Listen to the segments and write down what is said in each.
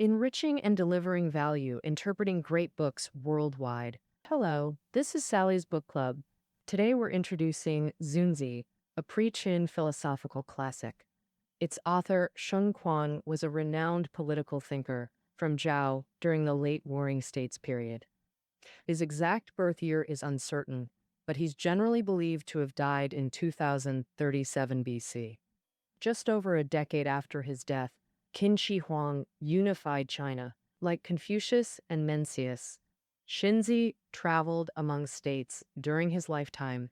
Enriching and delivering value, interpreting great books worldwide. Hello, this is Sally's Book Club. Today we're introducing Xunzi, a pre-Qin philosophical classic. Its author, Shun Quan, was a renowned political thinker from Zhao during the late Warring States period. His exact birth year is uncertain, but he's generally believed to have died in 2037 BC. Just over a decade after his death, Qin Shi Huang unified China. Like Confucius and Mencius, Xunzi traveled among states during his lifetime,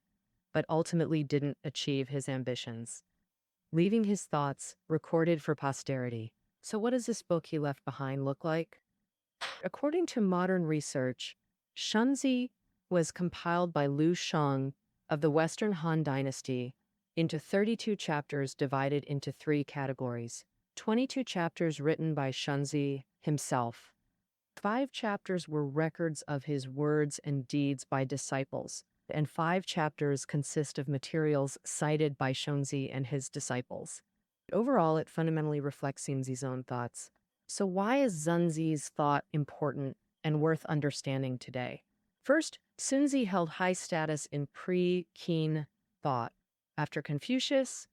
but ultimately didn't achieve his ambitions, leaving his thoughts recorded for posterity. So what does this book he left behind look like? According to modern research, Xunzi was compiled by Liu Shang of the Western Han Dynasty into 32 chapters divided into 3 categories. 22 chapters written by Xunzi himself. 5 chapters were records of his words and deeds by disciples, and 5 chapters consist of materials cited by Xunzi and his disciples. Overall, it fundamentally reflects Xunzi's own thoughts. So why is Xunzi's thought important and worth understanding today? First, Xunzi held high status in pre-Qin thought. After Confucianism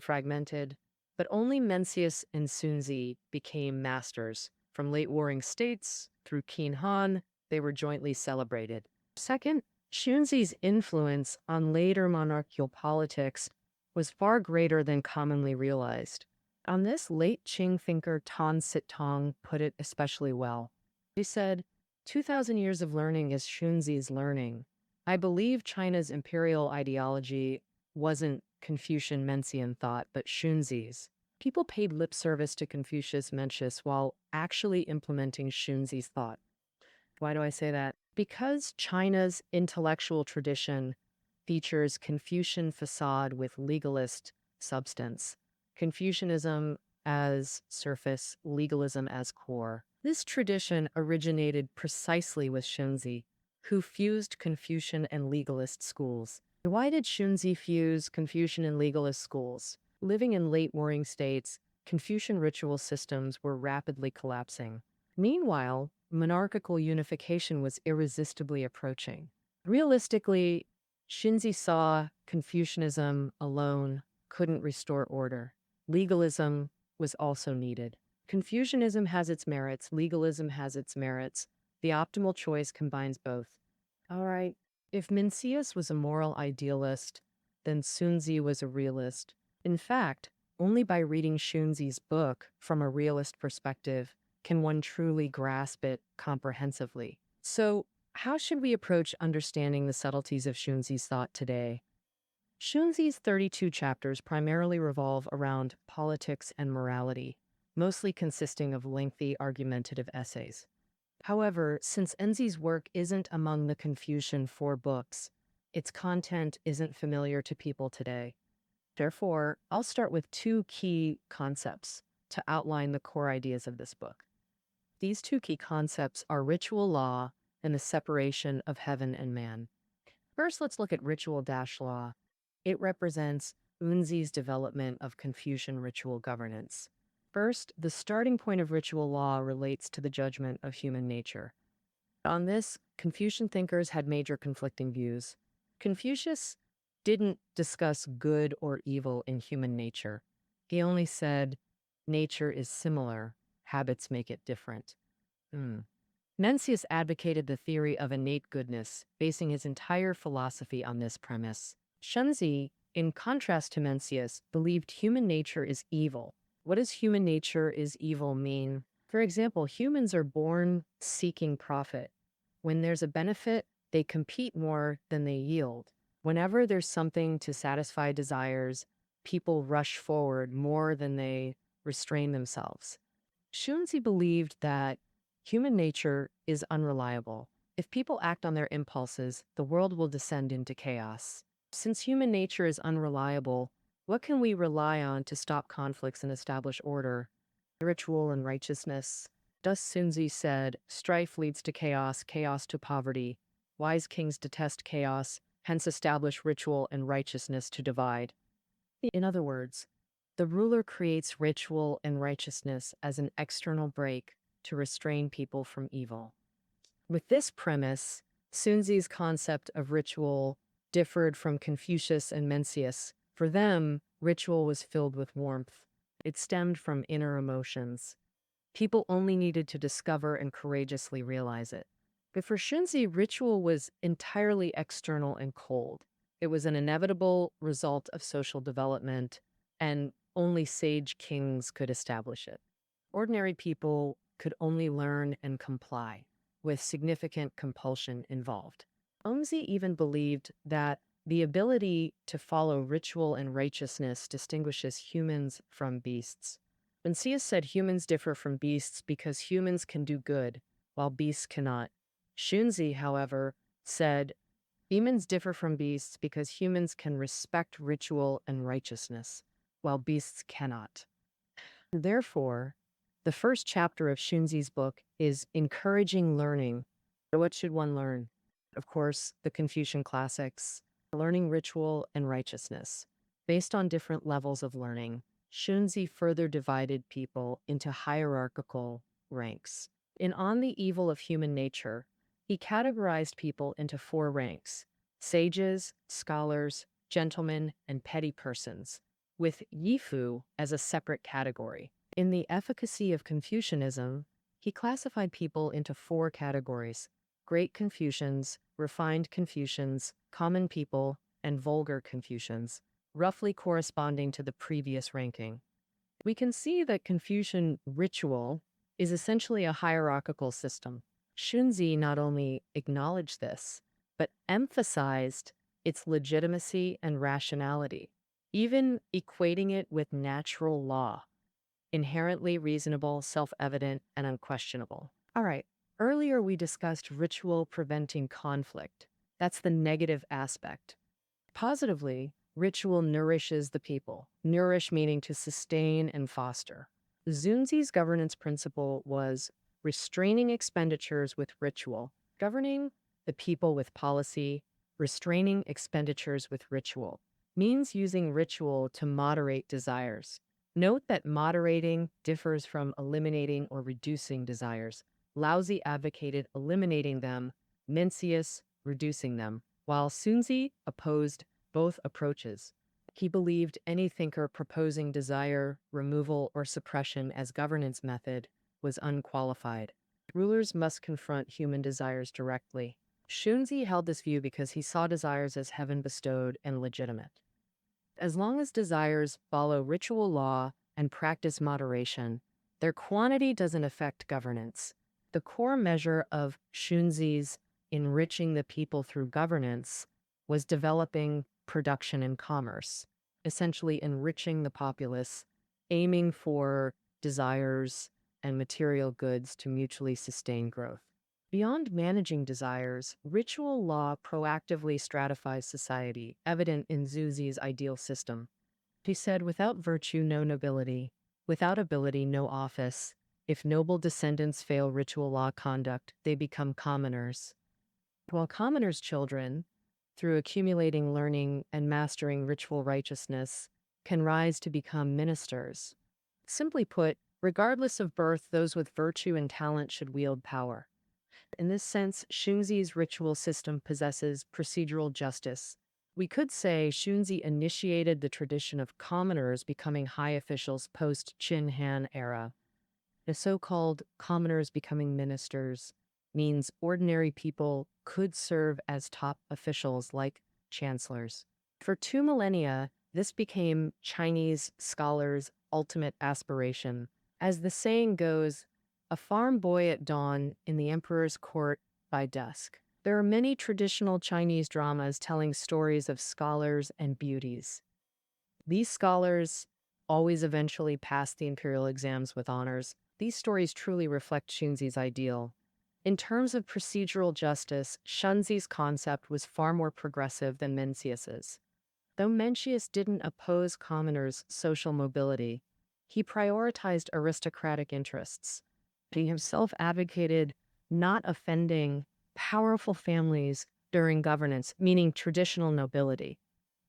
fragmented, but only Mencius and Xunzi became masters. From late Warring States through Qin Han, they were jointly celebrated. Second, Xunzi's influence on later monarchical politics was far greater than commonly realized. On this, late Qing thinker Tan Sitong put it especially well. He said, 2,000 years of learning is Xunzi's learning. I believe China's imperial ideology wasn't Confucian Mencian thought, but Xunzi's. People paid lip service to Confucius Mencius while actually implementing Xunzi's thought. Why do I say that? Because China's intellectual tradition features Confucian facade with legalist substance. Confucianism as surface, legalism as core. This tradition originated precisely with Xunzi, who fused Confucian and legalist schools. Why did Xunzi fuse Confucian and legalist schools? Living in late Warring States, Confucian ritual systems were rapidly collapsing. Meanwhile, monarchical unification was irresistibly approaching. Realistically, Xunzi saw Confucianism alone couldn't restore order. Legalism was also needed. Confucianism has its merits, legalism has its merits. The optimal choice combines both. All right, if Mencius was a moral idealist, then Xunzi was a realist. In fact, only by reading Xunzi's book from a realist perspective can one truly grasp it comprehensively. So, how should we approach understanding the subtleties of Xunzi's thought today? Xunzi's 32 chapters primarily revolve around politics and morality, mostly consisting of lengthy argumentative essays. However, since Xunzi's work isn't among the Confucian 4 books, its content isn't familiar to people today. Therefore, I'll start with 2 key concepts to outline the core ideas of this book. These 2 key concepts are ritual law and the separation of heaven and man. First, let's look at ritual-law. It represents Xunzi's development of Confucian ritual governance. First, the starting point of ritual law relates to the judgment of human nature. On this, Confucian thinkers had major conflicting views. Confucius didn't discuss good or evil in human nature. He only said, nature is similar, habits make it different. Mencius advocated the theory of innate goodness, basing his entire philosophy on this premise. Xunzi, in contrast to Mencius, believed human nature is evil. What does human nature is evil mean? For example, humans are born seeking profit. When there's a benefit, they compete more than they yield. Whenever there's something to satisfy desires, people rush forward more than they restrain themselves. Xunzi believed that human nature is unreliable. If people act on their impulses, the world will descend into chaos. Since human nature is unreliable, what can we rely on to stop conflicts and establish order? Ritual and righteousness. Thus Xunzi said, strife leads to chaos, chaos to poverty. Wise kings detest chaos, hence establish ritual and righteousness to divide. In other words, The ruler creates ritual and righteousness as an external break to restrain people from evil. With this premise, Xunzi's concept of ritual differed from Confucius and Mencius. For them, ritual was filled with warmth. It stemmed from inner emotions. People only needed to discover and courageously realize it. But for Xunzi, ritual was entirely external and cold. It was an inevitable result of social development, and only sage kings could establish it. Ordinary people could only learn and comply, with significant compulsion involved. Xunzi even believed that the ability to follow ritual and righteousness distinguishes humans from beasts. Mencius said humans differ from beasts because humans can do good, while beasts cannot. Xunzi, however, said humans differ from beasts because humans can respect ritual and righteousness, while beasts cannot. Therefore, the first chapter of Xunzi's book is encouraging learning. What should one learn? Of course, the Confucian classics, learning ritual and righteousness. Based on different levels of learning, Xunzi further divided people into hierarchical ranks. In On the Evil of Human Nature, he categorized people into 4 ranks: sages, scholars, gentlemen, and petty persons, with Yifu as a separate category. In The Efficacy of Confucianism, he classified people into 4 categories: great Confucians, refined Confucians, common people, and vulgar Confucians, roughly corresponding to the previous ranking. We can see that Confucian ritual is essentially a hierarchical system. Xunzi not only acknowledged this, but emphasized its legitimacy and rationality, even equating it with natural law, inherently reasonable, self-evident, and unquestionable. All right, earlier we discussed ritual preventing conflict. That's the negative aspect. Positively, ritual nourishes the people. Nourish meaning to sustain and foster. Xunzi's governance principle was restraining expenditures with ritual, governing the people with policy, restraining expenditures with ritual, means using ritual to moderate desires. Note that moderating differs from eliminating or reducing desires. Laozi advocated eliminating them, Mencius reducing them, while Xunzi opposed both approaches. He believed any thinker proposing desire, removal, or suppression as governance method was unqualified. Rulers must confront human desires directly. Xunzi held this view because he saw desires as heaven-bestowed and legitimate. As long as desires follow ritual law and practice moderation, their quantity doesn't affect governance. The core measure of Xunzi's enriching the people through governance was developing production and commerce, essentially enriching the populace, aiming for desires and material goods to mutually sustain growth. Beyond managing desires, ritual law proactively stratifies society, evident in Xunzi's ideal system. He said, without virtue, no nobility; without ability, no office. If noble descendants fail ritual law conduct, they become commoners. While commoners' children, through accumulating learning and mastering ritual righteousness, can rise to become ministers. Simply put, regardless of birth, those with virtue and talent should wield power. In this sense, Xunzi's ritual system possesses procedural justice. We could say Xunzi initiated the tradition of commoners becoming high officials post-Qin Han era. The so-called commoners becoming ministers means ordinary people could serve as top officials like chancellors. For 2 millennia, this became Chinese scholars' ultimate aspiration. As the saying goes, a farm boy at dawn in the emperor's court by dusk. There are many traditional Chinese dramas telling stories of scholars and beauties. These scholars always eventually pass the imperial exams with honors. These stories truly reflect Xunzi's ideal. In terms of procedural justice, Xunzi's concept was far more progressive than Mencius's. Though Mencius didn't oppose commoners' social mobility, he prioritized aristocratic interests. He himself advocated not offending powerful families during governance, meaning traditional nobility.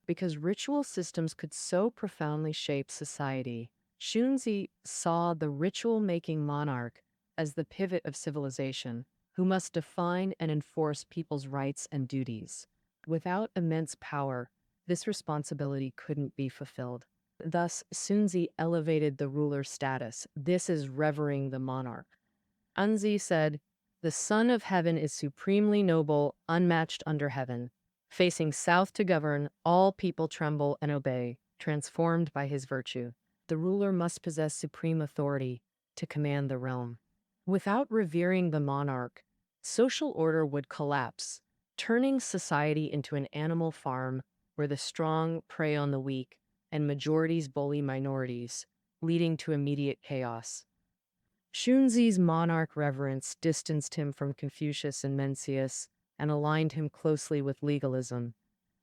because ritual systems could so profoundly shape society. Xunzi saw the ritual-making monarch as the pivot of civilization, who must define and enforce people's rights and duties. Without immense power, this responsibility couldn't be fulfilled. Thus, Xunzi elevated the ruler's status. This is revering the monarch. Xunzi said, "The Son of Heaven is supremely noble, unmatched under heaven. Facing south to govern, all people tremble and obey, transformed by his virtue. The ruler must possess supreme authority to command the realm." Without revering the monarch, social order would collapse, turning society into an animal farm where the strong prey on the weak and majorities bully minorities, leading to immediate chaos. Xunzi's monarch reverence distanced him from Confucius and Mencius and aligned him closely with legalism.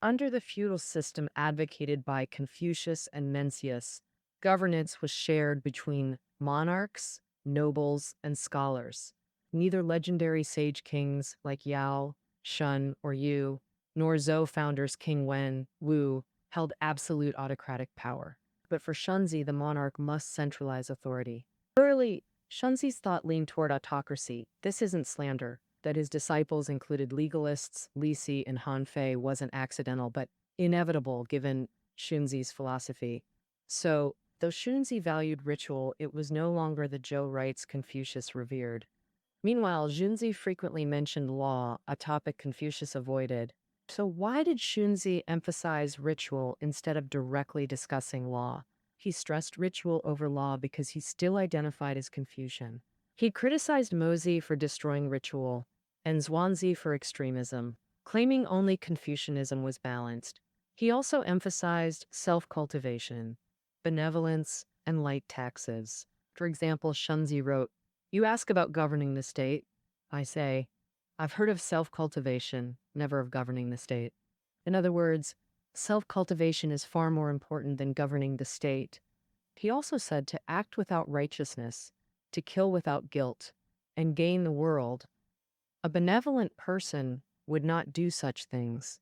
Under the feudal system advocated by Confucius and Mencius, governance was shared between monarchs, nobles, and scholars. Neither legendary sage kings like Yao, Shun, or Yu, nor Zhou founders King Wen, Wu, held absolute autocratic power. But for Xunzi, the monarch must centralize authority. Early, Xunzi's thought leaned toward autocracy. This isn't slander. That his disciples included legalists, Li Si and Han Fei wasn't accidental, but inevitable given Xunzi's philosophy. So, though Xunzi valued ritual, it was no longer the Zhou rites Confucius revered. Meanwhile, Xunzi frequently mentioned law, a topic Confucius avoided. So why did Xunzi emphasize ritual instead of directly discussing law? He stressed ritual over law because he still identified as Confucian. He criticized Mozi for destroying ritual and Xunzi for extremism, claiming only Confucianism was balanced. He also emphasized self-cultivation, benevolence, and light taxes. For example, Xunzi wrote, "You ask about governing the state. I say, I've heard of self-cultivation, never of governing the state." In other words, self-cultivation is far more important than governing the state. He also said to act without righteousness, to kill without guilt, and gain the world. A benevolent person would not do such things.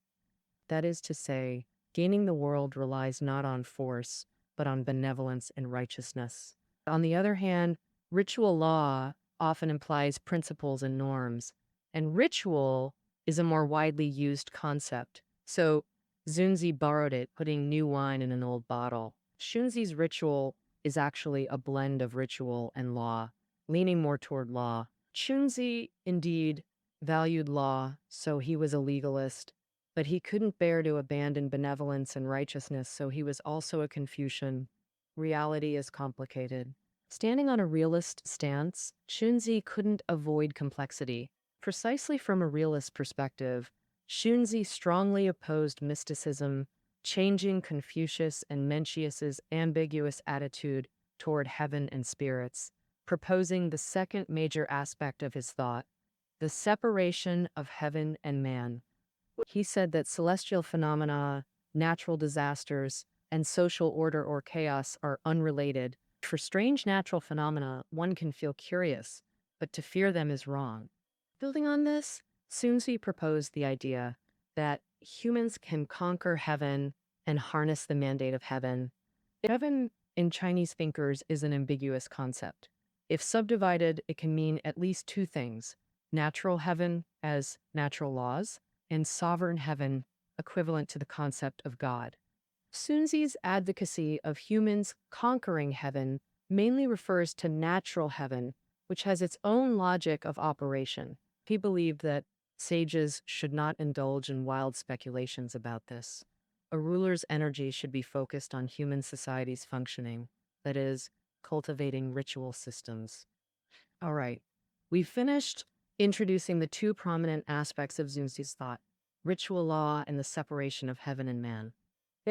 That is to say, gaining the world relies not on force, but on benevolence and righteousness. On the other hand, ritual law often implies principles and norms, and ritual is a more widely used concept. So Xunzi borrowed it, putting new wine in an old bottle. Xunzi's ritual is actually a blend of ritual and law, leaning more toward law. Xunzi, indeed, valued law, so he was a legalist, but he couldn't bear to abandon benevolence and righteousness, so he was also a Confucian. Reality is complicated. Standing on a realist stance, Xunzi couldn't avoid complexity. Precisely from a realist perspective, Xunzi strongly opposed mysticism, changing Confucius and Mencius's ambiguous attitude toward heaven and spirits, proposing the second major aspect of his thought, the separation of heaven and man. He said that celestial phenomena, natural disasters, and social order or chaos are unrelated. For strange natural phenomena, one can feel curious, but to fear them is wrong. Building on this, Xunzi proposed the idea that humans can conquer heaven and harness the mandate of heaven. Heaven, in Chinese thinkers, is an ambiguous concept. If subdivided, it can mean at least two things: natural heaven as natural laws, and sovereign heaven, equivalent to the concept of God. Xunzi's advocacy of humans conquering heaven mainly refers to natural heaven, which has its own logic of operation. He believed that sages should not indulge in wild speculations about this. A ruler's energy should be focused on human society's functioning, that is, cultivating ritual systems. All right, we've finished introducing the two prominent aspects of Xunzi's thought: ritual law and the separation of heaven and man.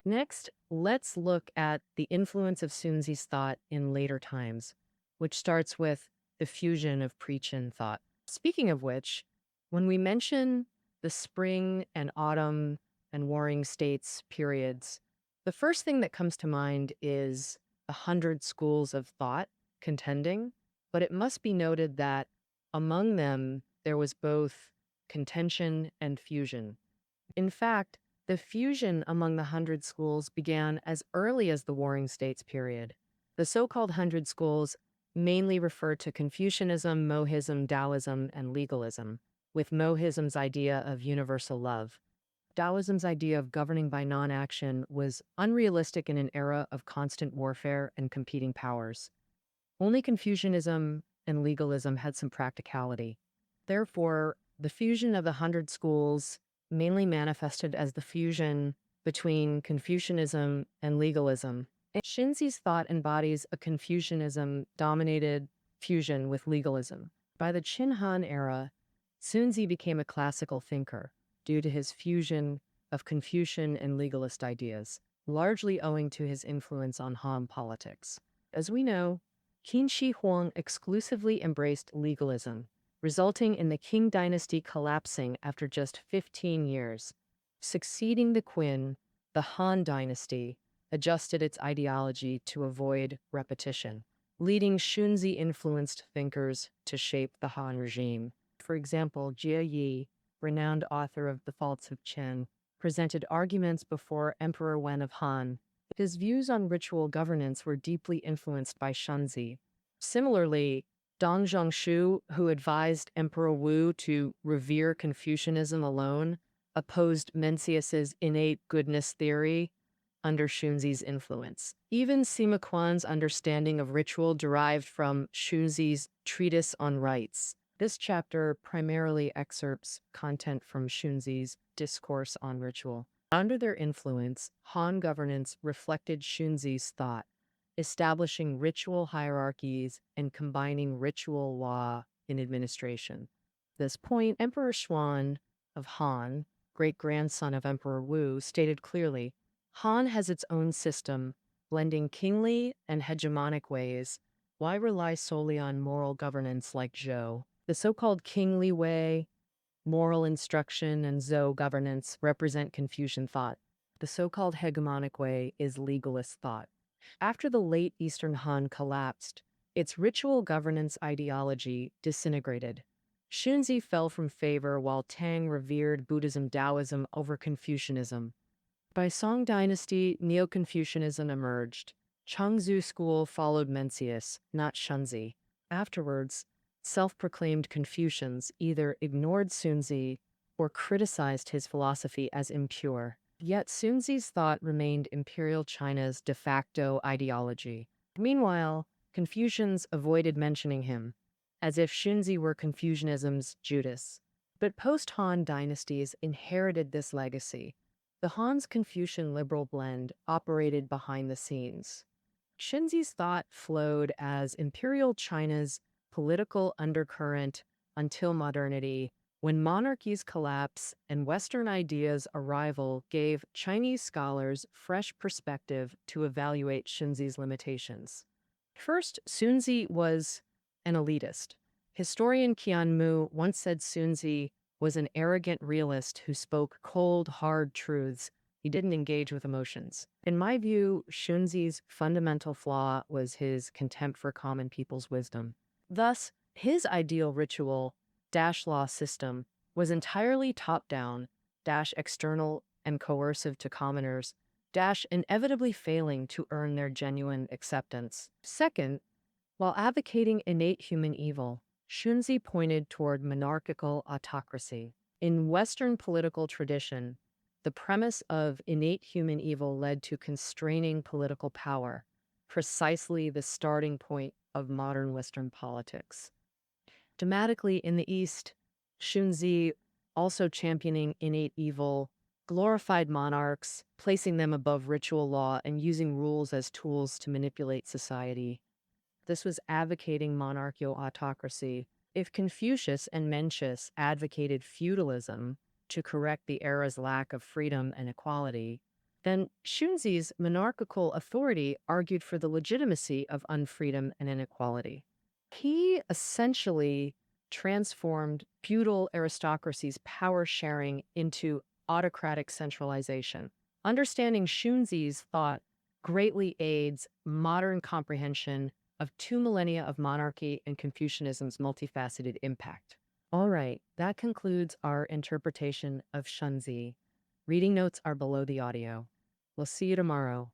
Next, let's look at the influence of Xunzi's thought in later times, which starts with the fusion of pre-Qin thought. Speaking of which, when we mention the spring and autumn and warring states periods, the first thing that comes to mind is 100 schools of thought contending, but it must be noted that among them there was both contention and fusion. In fact, The fusion among the Hundred Schools began as early as the Warring States period. The so-called Hundred Schools mainly refer to Confucianism, Mohism, Taoism, and legalism, with Mohism's idea of universal love. Taoism's idea of governing by non-action was unrealistic in an era of constant warfare and competing powers. Only Confucianism and legalism had some practicality. Therefore, the fusion of the Hundred Schools mainly manifested as the fusion between Confucianism and legalism. Xunzi's thought embodies a Confucianism-dominated fusion with legalism. By the Qin Han era, Xunzi became a classical thinker due to his fusion of Confucian and legalist ideas, largely owing to his influence on Han politics. As we know, Qin Shi Huang exclusively embraced legalism, resulting in the Qing Dynasty collapsing after just 15 years. Succeeding the Qin, the Han Dynasty adjusted its ideology to avoid repetition, leading Xunzi-influenced thinkers to shape the Han regime. For example, Jie Yi, renowned author of The Faults of Qin, presented arguments before Emperor Wen of Han. His views on ritual governance were deeply influenced by Xunzi. Similarly, Dong Zhongshu, who advised Emperor Wu to revere Confucianism alone, opposed Mencius's innate goodness theory under Xunzi's influence. Even Sima Qian's understanding of ritual derived from Xunzi's treatise on rites. This chapter primarily excerpts content from Xunzi's discourse on ritual. Under their influence, Han governance reflected Xunzi's thought, establishing ritual hierarchies and combining ritual law in administration. At this point, Emperor Xuan of Han, great-grandson of Emperor Wu, stated clearly, Han has its own system, blending kingly and hegemonic ways. Why rely solely on moral governance like Zhou? The so-called kingly way, moral instruction, and Zhou governance represent Confucian thought. The so-called hegemonic way is legalist thought. After the late Eastern Han collapsed, its ritual governance ideology disintegrated. Xunzi fell from favor while Tang revered Buddhism Taoism over Confucianism. By Song Dynasty, Neo-Confucianism emerged. Chengzu school followed Mencius, not Xunzi. Afterwards, self-proclaimed Confucians either ignored Xunzi or criticized his philosophy as impure. Yet Xunzi's thought remained Imperial China's de facto ideology. Meanwhile, Confucians avoided mentioning him, as if Xunzi were Confucianism's Judas. But post-Han dynasties inherited this legacy. The Han's Confucian liberal blend operated behind the scenes. Xunzi's thought flowed as Imperial China's political undercurrent until modernity, when monarchies collapse and Western ideas' arrival gave Chinese scholars fresh perspective to evaluate Xunzi's limitations. First, Xunzi was an elitist. Historian Qian Mu once said Xunzi was an arrogant realist who spoke cold, hard truths. He didn't engage with emotions. In my view, Xunzi's fundamental flaw was his contempt for common people's wisdom. Thus, his ideal ritual law system was entirely top-down, external and coercive to commoners, inevitably failing to earn their genuine acceptance. Second, while advocating innate human evil, Xunzi pointed toward monarchical autocracy. In Western political tradition, the premise of innate human evil led to constraining political power, precisely the starting point of modern Western politics. Dramatically, in the East, Xunzi, also championing innate evil, glorified monarchs, placing them above ritual law and using rules as tools to manipulate society. This was advocating monarchical autocracy. If Confucius and Mencius advocated feudalism to correct the era's lack of freedom and equality, then Xunzi's monarchical authority argued for the legitimacy of unfreedom and inequality. He essentially transformed feudal aristocracy's power sharing into autocratic centralization. Understanding Xunzi's thought greatly aids modern comprehension of 2 millennia of monarchy and Confucianism's multifaceted impact. All right, that concludes our interpretation of Xunzi. Reading notes are below the audio. We'll see you tomorrow.